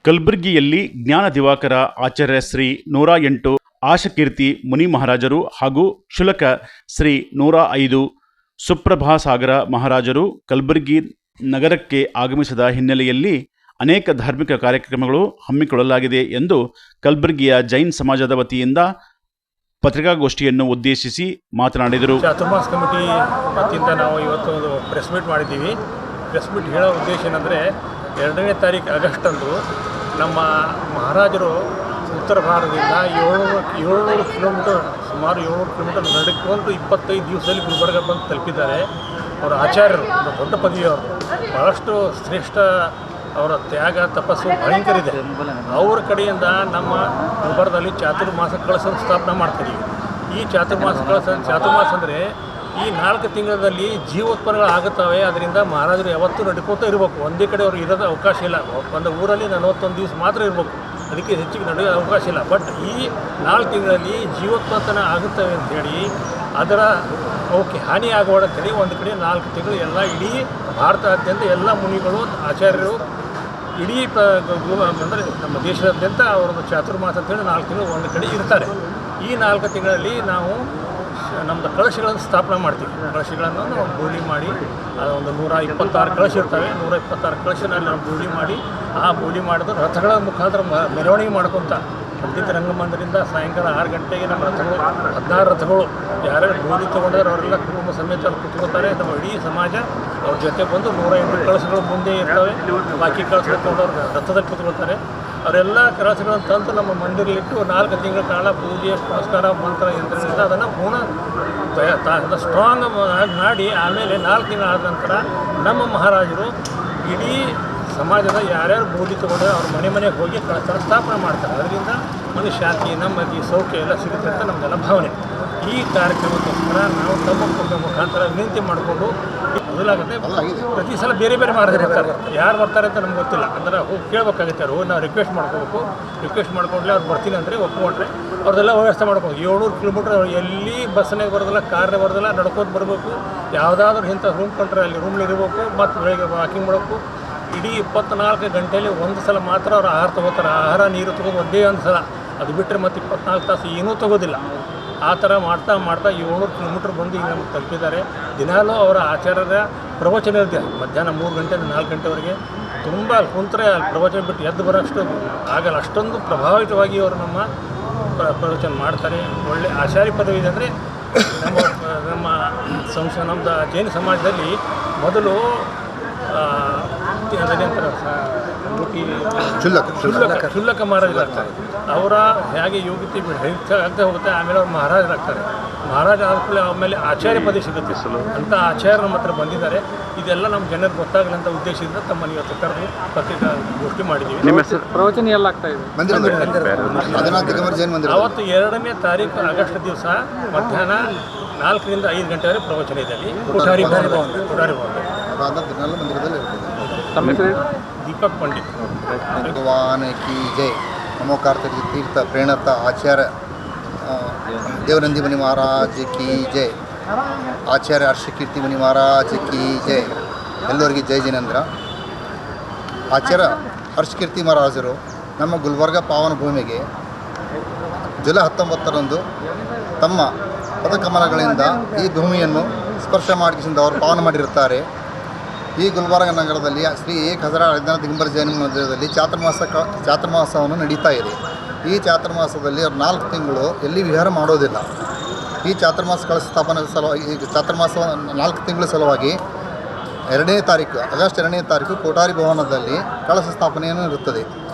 ಕಲಬುರಗಿಯಲ್ಲಿ ಜ್ಞಾನ ದಿವಾಕರ ಆಚಾರ್ಯ ಶ್ರೀ 108 ಆಶಕೀರ್ತಿ ಮುನಿ ಮಹಾರಾಜರು ಹಾಗೂ ಕ್ಷುಲಕ ಶ್ರೀ 105 ಸುಪ್ರಭಾಸಾಗರ ಮಹಾರಾಜರು ಕಲಬುರಗಿ ನಗರಕ್ಕೆ ಆಗಮಿಸಿದ ಹಿನ್ನೆಲೆಯಲ್ಲಿ ಅನೇಕ ಧಾರ್ಮಿಕ ಕಾರ್ಯಕ್ರಮಗಳು ಹಮ್ಮಿಕೊಳ್ಳಲಾಗಿದೆ ಎಂದು ಕಲಬುರಗಿಯ ಜೈನ್ ಸಮಾಜದ ವತಿಯಿಂದ ಪತ್ರಿಕಾಗೋಷ್ಠಿಯನ್ನು ಉದ್ದೇಶಿಸಿ ಮಾತನಾಡಿದರು. ಚಾತುರ್ಮಾಸ ಕಮಿಟಿ ವತಿಯಿಂದ ನಾವು ಇವತ್ತು ಒಂದು ಪ್ರೆಸ್ ಮೀಟ್ ಮಾಡಿದ್ದೀವಿ. ಪ್ರೆಸ್ ಮೀಟ್ ಹೇಳೋ ಉದ್ದೇಶ ಏನಂದರೆ 2ನೇ ತಾರೀಕು ಆಗಸ್ಟಂದು ನಮ್ಮ ಮಹಾರಾಜರು ಉತ್ತರ ಭಾರತದಿಂದ 700 ಕಿಲೋಮೀಟರ್ ಸುಮಾರು 700 ಕಿಲೋಮೀಟರ್ ನಡ್ಕೊಂಡು 25 ದಿವಸದಲ್ಲಿ ಗುಲ್ಬರ್ಗ ಬಂದು ತಲುಪಿದ್ದಾರೆ. ಅವರ ಆಚಾರ್ಯರು ದೊಡ್ಡ ಪದವಿಯವರು, ಭಾಳಷ್ಟು ಶ್ರೇಷ್ಠ, ಅವರ ತ್ಯಾಗ ತಪಸ್ಸು ಭಯಂಕರ ಇದೆ. ಅವ್ರ ಕಡೆಯಿಂದ ನಮ್ಮ ಗುಲ್ಬರ್ಗದಲ್ಲಿ ಚಾತುರ್ಮಾಸ ಕಳಸ ಸ್ಥಾಪನೆ ಮಾಡ್ತಿದ್ದೀವಿ. ಈ ಚಾತುರ್ಮಾಸ ಅಂದರೆ ಈ 4 ತಿಂಗಳಲ್ಲಿ ಜೀವೋತ್ಪನ್ನಗಳು ಆಗುತ್ತವೆ. ಅದರಿಂದ ಮಹಾರಾಜರು ಯಾವತ್ತೂ ನಡ್ಕೋತಾ ಇರಬೇಕು. ಒಂದೇ ಕಡೆ ಅವ್ರು ಇರೋದು ಅವಕಾಶ ಇಲ್ಲ. ಒಂದು ಊರಲ್ಲಿ 41 ದಿವಸ ಮಾತ್ರ ಇರಬೇಕು, ಅದಕ್ಕೆ ಹೆಚ್ಚಿಗೆ ನಡೆಯೋ ಅವಕಾಶ ಇಲ್ಲ. ಬಟ್ ಈ 4 ತಿಂಗಳಲ್ಲಿ ಜೀವೋತ್ಪನ್ನ ಆಗುತ್ತವೆ ಅಂಥೇಳಿ ಅದರ ಅವಕ್ಕೆ ಹಾನಿ ಆಗಬಾರ್ದು ಅಂತೇಳಿ ಒಂದು ಕಡೆ 4 ತಿಂಗಳು ಎಲ್ಲ ಇಡೀ ಭಾರತಾದ್ಯಂತ ಎಲ್ಲ ಮುನಿಗಳು ಆಚಾರ್ಯರು ಇಡೀ ಅಂದರೆ ನಮ್ಮ ದೇಶದಾದ್ಯಂತ ಅವರೊಂದು ಚಾತುರ್ಮಾಸ ಅಂತೇಳಿ 4 ತಿಂಗಳು ಒಂದು ಕಡೆ ಇರ್ತಾರೆ. ಈ 4 ತಿಂಗಳಲ್ಲಿ ನಾವು ನಮ್ಮದು ಕಳಶಗಳನ್ನು ಸ್ಥಾಪನೆ ಮಾಡ್ತೀವಿ. ಕಳಶಗಳನ್ನು ನಾವು ಬೋಲಿ ಮಾಡಿ ಒಂದು 126 ಕಳಶ ಇರ್ತವೆ. 126 ಕಳಶನಲ್ಲಿ ನಾವು ಬೋಲಿ ಮಾಡಿ ಆ ಬೋಲಿ ಮಾಡಿದ ರಥಗಳ ಮುಖಾಂತರ ಮೆರವಣಿಗೆ ಮಾಡ್ಕೊತ ಪಂಡಿತ ರಂಗಮಂದಿರದಿಂದ ಸಾಯಂಕಾಲ 6 ಗಂಟೆಗೆ ನಮ್ಮ ರಥಗಳು 16 ರಥಗಳು ಯಾರ್ಯಾರು ಬೋಲಿ ತೊಗೊಂಡಿದ್ದಾರೆ ಅವರೆಲ್ಲ ಕುಟುಂಬ ಸಮೇತ ಅವ್ರು ಕುತ್ಕೋತಾರೆ. ನಮ್ಮ ಇಡೀ ಸಮಾಜ ಅವ್ರ ಜೊತೆ ಬಂದು 108 ಕಳಶಗಳು ಮುಂದೆ ಇರ್ತವೆ. ಬಾಕಿ ಕಳಶಗಳು ತೊಗೊಂಡವ್ರು ರಥದಲ್ಲಿ ಕುತ್ಕೊಳ್ತಾರೆ. ಅವರೆಲ್ಲ ಕಳಶಗಳನ್ನು ತಂದು ನಮ್ಮ ಮಂದಿರಲಿಟ್ಟು 4 ತಿಂಗಳ ಕಾಲ ಪೂಜೆ ಪುನಸ್ಕಾರ ಮಂತ್ರ ಯಂತ್ರದಿಂದ ಅದನ್ನು ಪುನಃ ಸ್ಟ್ರಾಂಗ್ ಆಗಿ ಮಾಡಿ ಆಮೇಲೆ 4 ತಿಂಗಳಾದ ನಂತರ ನಮ್ಮ ಮಹಾರಾಜರು ಇಡೀ ಸಮಾಜದ ಯಾರ್ಯಾರು ಬೋಧಿ ತೊಗೊಂಡ್ರೆ ಅವ್ರ ಮನೆಗೆ ಹೋಗಿ ಕಳಶ ಸ್ಥಾಪನೆ ಮಾಡ್ತಾರೆ. ಅದರಿಂದ ಒಂದು ಶಾಂತಿ ನೆಮ್ಮದಿ ಸೌಖ್ಯ ಎಲ್ಲ ಸಿಗುತ್ತೆ ಅಂತ ನಮ್ಮೆಲ್ಲ ಭಾವನೆ. ಈ ಕಾರ್ಯಕ್ರಮಕ್ಕೋಸ್ಕರ ನಾವು ತಮ್ಮ ಮುಖಾಂತರ ವಿನಂತಿ ಮಾಡಿಕೊಂಡು ಮೊದಲಾಗುತ್ತೆ. ಪ್ರತಿ ಸಲ ಬೇರೆ ಬೇರೆ ಮಹಾರಾಜರು ಬರ್ತಾರೆ. ಯಾರು ಬರ್ತಾರೆ ಅಂತ ನಮ್ಗೆ ಗೊತ್ತಿಲ್ಲ. ಅಂದರೆ ಹೋಗಿ ಕೇಳಬೇಕಾಗುತ್ತೆ. ಅವ್ರು ನಾವು ರಿಕ್ವೆಸ್ಟ್ ಮಾಡ್ಕೋಬೇಕು. ರಿಕ್ವೆಸ್ಟ್ ಮಾಡ್ಕೊಂಡ್ರೆ ಅವ್ರು ಬರ್ತೀನಿ ಅಂದರೆ ಒಪ್ಕೊಂಡ್ರೆ ಅವ್ರದ್ದೆಲ್ಲ ವ್ಯವಸ್ಥೆ ಮಾಡ್ಬೇಕು. 700 ಕಿಲೋಮೀಟ್ರ್ ಎಲ್ಲಿ ಬಸ್ನಾಗ ಬರೋದಿಲ್ಲ, ಕಾರ್ನಾಗ ಬರೋದಿಲ್ಲ, ನಡ್ಕೋದು ಬರಬೇಕು. ಯಾವುದಾದ್ರೂ ಇಂಥ ರೂಮ್ ಕೊಂಡ್ರೆ ಅಲ್ಲಿ ರೂಮ್ಲಿ ಇರಬೇಕು. ಮತ್ತು ಬೆಳಗ್ಗೆ ವಾಕಿಂಗ್ ಮಾಡಬೇಕು. ಇಡೀ 24 ಗಂಟೆಯಲ್ಲಿ ಒಂದು ಸಲ ಮಾತ್ರ ಅವ್ರು ಆಹಾರ ತೊಗೋತಾರೆ. ಆಹಾರ ನೀರು ತೊಗೊಂಡು ಒಂದೇ ಒಂದು ಸಲ, ಅದು ಬಿಟ್ಟರೆ ಮತ್ತು 24 ತಾಸು ಏನೂ ತೊಗೋದಿಲ್ಲ. ಆ ಥರ ಮಾಡ್ತಾ 700 ಕಿಲೋಮೀಟ್ರ್ ಬಂದು ಈಗ ನಮ್ಗೆ ತಲುಪಿದ್ದಾರೆ. ದಿನಾಲೂ ಅವರ ಆಚಾರ್ಯರ ಪ್ರವಚನ ಇರುತ್ತೆ. ಮಧ್ಯಾಹ್ನ 3 ಗಂಟೆಯಿಂದ 4 ಗಂಟೆವರೆಗೆ ತುಂಬ ಕುಂತ್ರೆ ಅಲ್ಲಿ ಪ್ರವಚನ ಬಿಟ್ಟು ಎದ್ದು ಬರೋಷ್ಟು ಆಗಲ್ಲ. ಅಷ್ಟೊಂದು ಪ್ರಭಾವಿತವಾಗಿ ಅವರು ನಮ್ಮ ಪ್ರವಚನ ಮಾಡ್ತಾರೆ. ಒಳ್ಳೆ ಆಚಾರ್ಯ ಪದವಿ ಇದೆ. ಅಂದರೆ ನಮ್ಮದು ಜೈನ ಸಮಾಜದಲ್ಲಿ ಮೊದಲು ಕ್ಷುಲ್ಲಕ ಮಹಾರಾಜರಾಗ್ತಾರೆ. ಅವರ ಹೇಗೆ ಯೋಗ್ಯತೆ ಹೆಚ್ಚಾಗ್ತಾ ಹೋಗುತ್ತೆ. ಆಮೇಲೆ ಅವ್ರು ಮಹಾರಾಜರಾಗ್ತಾರೆ. ಮಹಾರಾಜ ಆದಮೇಲೆ ಆಮೇಲೆ ಆಚಾರ್ಯ ಪದವಿ ಸಿಗುತ್ತೆ. ಅಂಥ ಆಚಾರ್ಯ ನಮ್ಮ ಹತ್ರ ಬಂದಿದ್ದಾರೆ. ಇದೆಲ್ಲ ನಮ್ಮ ಜನರಿಗೆ ಗೊತ್ತಾಗಲಿ ಅಂತ ಉದ್ದೇಶದಿಂದ ತಮ್ಮಲ್ಲಿ ಇವತ್ತು ಕರೆದು ಪತ್ರಿಕಾಗೋಷ್ಠಿ ಮಾಡಿದ್ದೀವಿ. ಪ್ರವಚನ ಎಲ್ಲ ಆಗ್ತಾ ಇದೆ. ಅವತ್ತು 2ನೇ ತಾರೀಕು ಆಗಸ್ಟ್ ದಿವಸ ಮಧ್ಯಾಹ್ನ 4 ರಿಂದ 5 ಗಂಟೆವರೆಗೆ ಪ್ರವಚನ ಇದೆ. ಅಲ್ಲಿ ಕೊಠಾರಿ दीपक पंडित भगवान की जय। नमो कार्तिक तीर्थ प्रेणत आचार्य देवनंदी मुनि महाराज की जय। आचार्य हर्षकीर्ति मुनि महाराज की जय। ಎಲ್ಲರಿಗೆ ಜೈ ಜಿನೇಂದ್ರ. ಆಚಾರ್ಯ ಹರ್ಷಕೀರ್ತಿ ಮಹಾರಾಜರು ನಮ್ಮ ಗುಲ್ಬರ್ಗ ಪಾವನ ಭೂಮಿಗೆ ಜುಲೈ 19ರಂದು ತಮ್ಮ ಪದಕಮಲಗಳಿಂದ ಈ ಭೂಮಿಯನ್ನು ಸ್ಪರ್ಶ ಮಾಡಿಸಿದ ಅವರು ಪಾವನ ಮಾಡಿರುತ್ತಾರೆ. ಈ ಗುಲ್ಬರ್ಗ ನಗರದಲ್ಲಿ ಶ್ರೀ 1000 ದಿಗಂಬರ ಜೈನ ಮಂದಿರದಲ್ಲಿ ಚಾತುರ್ಮಾಸವನ್ನು ನಡೀತಾ ಇದೆ. ಈ ಚಾತುರ್ಮಾಸದಲ್ಲಿ 4 ತಿಂಗಳು ಎಲ್ಲಿ ವಿಹಾರ ಮಾಡೋದಿಲ್ಲ. ಈ ಚಾತುರ್ಮಾಸ ಕಳಶ ಸ್ಥಾಪನೆ ಸಲುವಾಗಿ, ಈ ಚಾತುರ್ಮಾಸ 4 ತಿಂಗಳ ಸಲುವಾಗಿ 2ನೇ ತಾರೀಕು ಆಗಸ್ಟ್ 2ನೇ ತಾರೀಕು ಕೋಠಾರಿ ಭವನದಲ್ಲಿ ಕಳಶ ಸ್ಥಾಪನೆಯನ್ನು ಇರುತ್ತದೆ.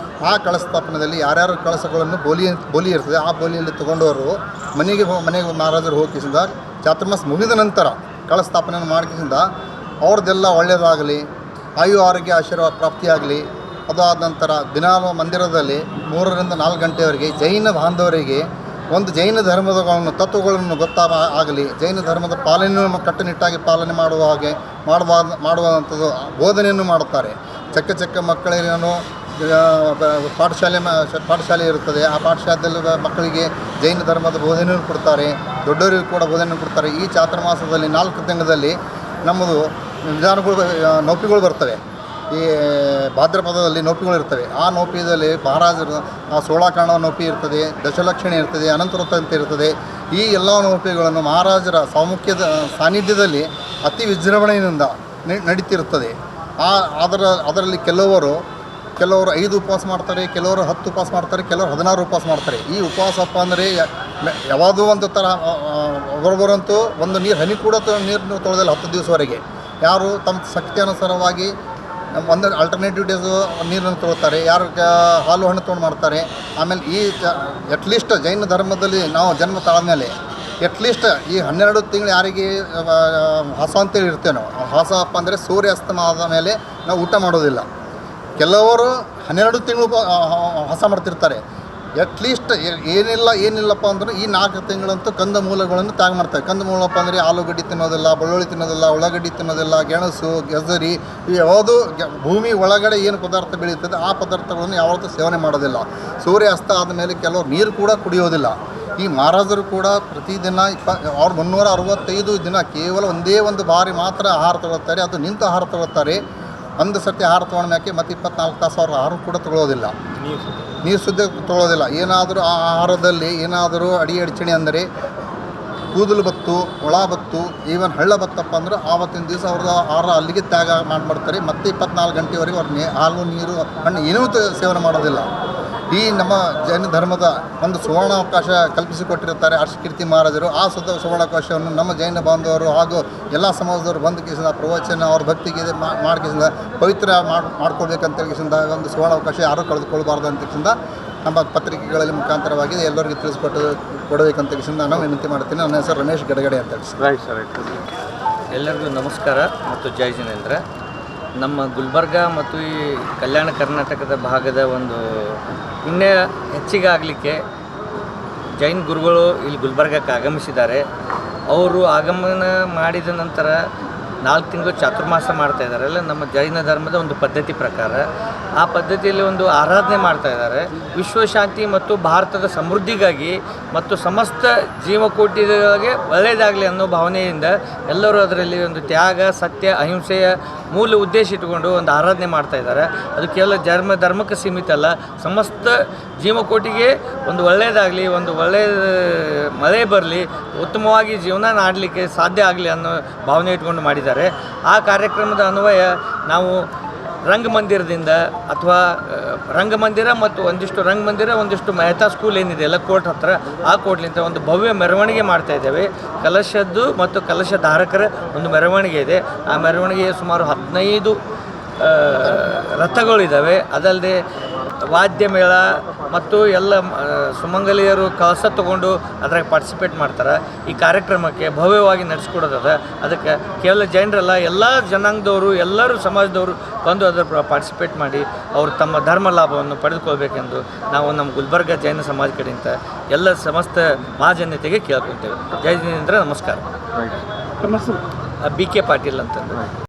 ಆ ಕಳಶ ಸ್ಥಾಪನೆಯಲ್ಲಿ ಯಾರ್ಯಾರು ಕಳಶಗಳನ್ನು ಬೋಲಿ ಇರ್ತದೆ ಆ ಬೋಲಿಯಲ್ಲಿ ತೊಗೊಂಡವರು ಮನೆಗೆ ಮಹಾರಾಜರು ಹೋಗಿಸಿದ ಚಾತುರ್ಮಾಸ ಮುಗಿದ ನಂತರ ಕಳಶ ಸ್ಥಾಪನೆಯನ್ನು ಮಾಡಿಸಿದ ಅವ್ರದ್ದೆಲ್ಲ ಒಳ್ಳೆಯದಾಗಲಿ, ಆಯು ಆರೋಗ್ಯ ಆಶೀರ್ವಾದ ಪ್ರಾಪ್ತಿಯಾಗಲಿ. ಅದಾದ ನಂತರ ದಿನಾಲು ಮಂದಿರದಲ್ಲಿ 3 ರಿಂದ 4 ಗಂಟೆವರೆಗೆ ಜೈನ ಬಾಂಧವರಿಗೆ ಒಂದು ಜೈನ ಧರ್ಮಗಳನ್ನು ತತ್ವಗಳನ್ನು ಆಗಲಿ, ಜೈನ ಧರ್ಮದ ಪಾಲನೆಯನ್ನು ಕಟ್ಟುನಿಟ್ಟಾಗಿ ಪಾಲನೆ ಮಾಡುವಂಥದ್ದು ಬೋಧನೆಯನ್ನು ಮಾಡುತ್ತಾರೆ. ಚಿಕ್ಕ ಮಕ್ಕಳೇನು ಪಾಠಶಾಲೆ ಇರುತ್ತದೆ. ಆ ಪಾಠಶಾಲೆಯಲ್ಲಿ ಮಕ್ಕಳಿಗೆ ಜೈನ ಧರ್ಮದ ಬೋಧನೆಯನ್ನು ಕೊಡ್ತಾರೆ. ದೊಡ್ಡವರಿಗೂ ಕೂಡ ಬೋಧನೆಯನ್ನು ಕೊಡ್ತಾರೆ. ಈ ಚಾತುರ್ಮಾಸದಲ್ಲಿ 4 ತಿಂಗಳಲ್ಲಿ ನಮ್ಮದು ವಿಧಾನಗಳು ನೌಕರಿಗಳು ಬರ್ತವೆ. ಈ ಭಾದ್ರಪದದಲ್ಲಿ ನೌಪಿಗಳಿರ್ತವೆ. ಆ ನೌಪಿಯಲ್ಲಿ ಮಹಾರಾಜರು ಸೋಳಾಕರ್ಣ ನೌಪಿ ಇರ್ತದೆ, ದಶಲಕ್ಷಣಿ ಇರ್ತದೆ, ಅನಂತವೃತ್ತ ಅಂತ ಇರ್ತದೆ. ಈ ಎಲ್ಲ ನೌಪಿಗಳನ್ನು ಮಹಾರಾಜರ ಸಾಮುಖ್ಯದ ಸಾನ್ನಿಧ್ಯದಲ್ಲಿ ಅತಿ ವಿಜೃಂಭಣೆಯಿಂದ ನಡೀತಿರುತ್ತದೆ. ಅದರಲ್ಲಿ ಕೆಲವರು 5 ಉಪವಾಸ ಮಾಡ್ತಾರೆ, ಕೆಲವರು 10 ಉಪವಾಸ ಮಾಡ್ತಾರೆ, ಕೆಲವರು 16 ಉಪವಾಸ ಮಾಡ್ತಾರೆ. ಈ ಉಪವಾಸಪ್ಪ ಅಂದರೆ ಯಾವುದೋ ಒಂದು ಥರ ಒಬ್ಬರೊಬ್ಬರಂತೂ ಒಂದು ಹನಿ ಕೂಡ ನೀರನ್ನು ತೊಳೆದಿಲ್ಲ 10 ದಿವಸವರೆಗೆ. ಯಾರು ತಮ್ಮ ಶಕ್ತಿ ಅನುಸಾರವಾಗಿ ಒಂದು ಆಲ್ಟರ್ನೇಟಿವ್ ಡೇಸು ನೀರನ್ನು ತೊಗೊಳ್ತಾರೆ, ಯಾರು ಹಾಲು ಹಣ್ಣು ತೊಗೊಂಡು ಮಾಡ್ತಾರೆ. ಆಮೇಲೆ ಅಟ್ಲೀಸ್ಟ್ ಜೈನ ಧರ್ಮದಲ್ಲಿ ನಾವು ಜನ್ಮ ತಾಳ್ಮೇಲೆ ಅಟ್ಲೀಸ್ಟ್ ಈ 12 ತಿಂಗಳು ಯಾರಿಗೆ ಹೊಸ ಅಂತೇಳಿ ಇರ್ತೇವೆ ನಾವು. ಹೊಸಪ್ಪ ಅಂದರೆ ಸೂರ್ಯಾಸ್ತಮ ಆದ ಮೇಲೆ ನಾವು ಊಟ ಮಾಡೋದಿಲ್ಲ. ಕೆಲವರು 12 ತಿಂಗಳು ಹೊಸ ಮಾಡ್ತಿರ್ತಾರೆ. ಅಟ್ಲೀಸ್ಟ್ ಏನಿಲ್ಲಪ್ಪ ಅಂದ್ರೆ ಈ 4 ತಿಂಗಳಂತೂ ಕಂದ ಮೂಲಗಳನ್ನು ತ್ಯಾಗ ಮಾಡ್ತಾರೆ. ಕಂದ ಮೂಲಪ್ಪ ಅಂದರೆ ಆಲೂಗಡ್ಡೆ ತಿನ್ನೋದಿಲ್ಲ, ಬೆಳ್ಳುಳ್ಳಿ ತಿನ್ನೋದಿಲ್ಲ, ಉಳ್ಳಾಗಡ್ಡಿ ತಿನ್ನೋದಿಲ್ಲ, ಗೆಣಸು, ಗೆಜರಿ, ಯಾವುದು ಭೂಮಿ ಒಳಗಡೆ ಏನು ಪದಾರ್ಥ ಬೆಳೀತದೆ ಆ ಪದಾರ್ಥಗಳನ್ನು ಯಾವತ್ತೂ ಸೇವನೆ ಮಾಡೋದಿಲ್ಲ. ಸೂರ್ಯಾಸ್ತ ಆದಮೇಲೆ ಕೆಲವರು ನೀರು ಕೂಡ ಕುಡಿಯೋದಿಲ್ಲ. ಈ ಮಹಾರಾಜರು ಕೂಡ ಪ್ರತಿದಿನ ಅವ್ರು 365 ದಿನ ಕೇವಲ ಒಂದೇ ಒಂದು ಬಾರಿ ಮಾತ್ರ ಆಹಾರ ತಗೊಳ್ತಾರೆ. ಅದು ನಿಂತು ಆಹಾರ ತಗೊಳ್ತಾರೆ. ಒಂದು ಸರ್ತಿ ಆಹಾರ ತೊಗೊಂಡ್ಮ್ಯಾಕೆ ಮತ್ತು 24 ತಾಸು ಅವ್ರ ಆಹಾರ ಕೂಡ ತಗೊಳ್ಳೋದಿಲ್ಲ, ನೀರು ಶುದ್ಧ ತೊಗೊಳ್ಳೋದಿಲ್ಲ. ಏನಾದರೂ ಆ ಆಹಾರದಲ್ಲಿ ಏನಾದರೂ ಅಡಿಚಣೆ ಅಂದರೆ ಕೂದಲು ಬತ್ತು, ಒಳ ಬತ್ತು, ಈವನ್ ಹಳ್ಳ ಬತ್ತಪ್ಪ ಅಂದ್ರೆ ಆವತ್ತಿನ ದಿವಸ ಅವ್ರದ್ದು ಆಹಾರ ಅಲ್ಲಿಗೆ ತ್ಯಾಗ ಮಾಡಿಬಿಡ್ತಾರೆ. ಮತ್ತೆ 24 ಗಂಟೆವರೆಗೆ ಅವ್ರು ಹಾಲು ನೀರು ಹಣ್ಣು ಏನೂ ಸೇವನೆ ಮಾಡೋದಿಲ್ಲ. ಈ ನಮ್ಮ ಜೈನ ಧರ್ಮದ ಒಂದು ಸುವರ್ಣಾವಕಾಶ ಕಲ್ಪಿಸಿಕೊಟ್ಟಿರುತ್ತಾರೆ ಆರ್ಷಕೀರ್ತಿ ಮಹಾರಾಜರು. ಆ ಸುವರ್ಣಾವಕಾಶವನ್ನು ನಮ್ಮ ಜೈನ ಬಾಂಧವರು ಹಾಗೂ ಎಲ್ಲ ಸಮಾಜದವರು ಬಂದು ಕೇಸಿಂದ ಪ್ರವಚನ ಅವ್ರ ಭಕ್ತಿಗೆ ಮಾಡ್ಕೇಸಿಂದ ಪವಿತ್ರ ಮಾಡ್ಕೊಳ್ಬೇಕಂತ ಕೇಸಿಂದ ಒಂದು ಸುವರ್ಣಾವಕಾಶ ಯಾರೂ ಕಳೆದುಕೊಳ್ಬಾರ್ದು ಅಂತ ಕೇಸಿಂದ ನಮ್ಮ ಪತ್ರಿಕೆಗಳಲ್ಲಿ ಮುಖಾಂತರವಾಗಿ ಎಲ್ಲರಿಗೂ ಕೊಡಬೇಕಂತ ಕೇಸಿಂದ ನಾನು ವಿನಂತಿ ಮಾಡ್ತೀನಿ. ನನ್ನ ಹೆಸರು ರಮೇಶ್ ಗಡಗಡೆ ಅಂತ ಹೇಳಿ. ಎಲ್ಲರಿಗೂ ನಮಸ್ಕಾರ ಮತ್ತು ಜೈ ಜಿನೇಂದ್ರ. ನಮ್ಮ ಗುಲ್ಬರ್ಗ ಮತ್ತು ಈ ಕಲ್ಯಾಣ ಕರ್ನಾಟಕದ ಭಾಗದ ಒಂದು ಪುಣ್ಯ ಹೆಚ್ಚಿಗಾಗಲಿಕ್ಕೆ ಜೈನ್ ಗುರುಗಳು ಇಲ್ಲಿ ಗುಲ್ಬರ್ಗಕ್ಕೆ ಆಗಮಿಸಿದ್ದಾರೆ. ಅವರು ಆಗಮನ ಮಾಡಿದ ನಂತರ 4 ತಿಂಗಳು ಚಾತುರ್ಮಾಸ ಮಾಡ್ತಾಯಿದ್ದಾರಲ್ಲ, ನಮ್ಮ ಜೈನ ಧರ್ಮದ ಒಂದು ಪದ್ಧತಿ ಪ್ರಕಾರ ಆ ಪದ್ಧತಿಯಲ್ಲಿ ಒಂದು ಆರಾಧನೆ ಮಾಡ್ತಾಯಿದ್ದಾರೆ. ವಿಶ್ವಶಾಂತಿ ಮತ್ತು ಭಾರತದ ಸಮೃದ್ಧಿಗಾಗಿ ಮತ್ತು ಸಮಸ್ತ ಜೀವಕೋಟಿಗಳಿಗೆ ಒಳ್ಳೆಯದಾಗಲಿ ಅನ್ನೋ ಭಾವನೆಯಿಂದ ಎಲ್ಲರೂ ಅದರಲ್ಲಿ ಒಂದು ತ್ಯಾಗ, ಸತ್ಯ, ಅಹಿಂಸೆಯ ಮೂಲ ಉದ್ದೇಶ ಇಟ್ಟುಕೊಂಡು ಒಂದು ಆರಾಧನೆ ಮಾಡ್ತಾಯಿದ್ದಾರೆ. ಅದು ಕೇವಲ ಧರ್ಮಕ್ಕೆ ಸೀಮಿತ ಅಲ್ಲ, ಸಮಸ್ತ ಜೀವಕೋಟಿಗೆ ಒಂದು ಒಳ್ಳೆಯದಾಗಲಿ, ಒಂದು ಒಳ್ಳೆಯ ಮಳೆ ಬರಲಿ, ಉತ್ತಮವಾಗಿ ಜೀವನ ಮಾಡಲಿಕ್ಕೆ ಸಾಧ್ಯ ಆಗಲಿ ಅನ್ನೋ ಭಾವನೆ ಇಟ್ಕೊಂಡು ಮಾಡಿದ್ದಾರೆ. ಆ ಕಾರ್ಯಕ್ರಮದ ಅನ್ವಯ ನಾವು ರಂಗಮಂದಿರದಿಂದ ಅಥವಾ ರಂಗಮಂದಿರ ಮತ್ತು ಒಂದಿಷ್ಟು ಮೆಹತಾ ಸ್ಕೂಲ್ ಏನಿದೆ ಎಲ್ಲ ಕೋರ್ಟ್ ಹತ್ರ, ಆ ಕೋರ್ಟ್ಲಿಂದ ಒಂದು ಭವ್ಯ ಮೆರವಣಿಗೆ ಮಾಡ್ತಾಯಿದ್ದೇವೆ. ಕಲಶದ್ದು ಮತ್ತು ಕಲಶ ಧಾರಕರ ಒಂದು ಮೆರವಣಿಗೆ ಇದೆ. ಆ ಮೆರವಣಿಗೆ ಸುಮಾರು 15 ರಥಗಳಿದ್ದಾವೆ. ಅದಲ್ಲದೆ ವಾದ್ಯ ಮೇಳ ಮತ್ತು ಎಲ್ಲ ಸುಮಂಗಲಿಯರು ಕಳಸ ತೊಗೊಂಡು ಅದ್ರಾಗ ಪಾರ್ಟಿಸಿಪೇಟ್ ಮಾಡ್ತಾರೆ. ಈ ಕಾರ್ಯಕ್ರಮಕ್ಕೆ ಭವ್ಯವಾಗಿ ನಡೆಸ್ಕೊಡೋದದ. ಅದಕ್ಕೆ ಕೇವಲ ಜೈನರಲ್ಲ, ಎಲ್ಲ ಜನಾಂಗದವರು, ಎಲ್ಲರೂ ಸಮಾಜದವರು ಬಂದು ಅದರ ಪಾರ್ಟಿಸಿಪೇಟ್ ಮಾಡಿ ಅವರು ತಮ್ಮ ಧರ್ಮ ಲಾಭವನ್ನು ಪಡೆದುಕೊಳ್ಬೇಕೆಂದು ನಾವು ನಮ್ಮ ಗುಲ್ಬರ್ಗ ಜೈನ ಸಮಾಜ ಕಡೆಯಿಂದ ಎಲ್ಲ ಸಮಸ್ತ ಮಹಾಜನತೆಗೆ ಕೇಳ್ಕೊತೇವೆ. ಜೈ ಜಿನೇಂದ್ರ, ನಮಸ್ಕಾರ. BK ಪಾಟೀಲ್ ಅಂತಂದು.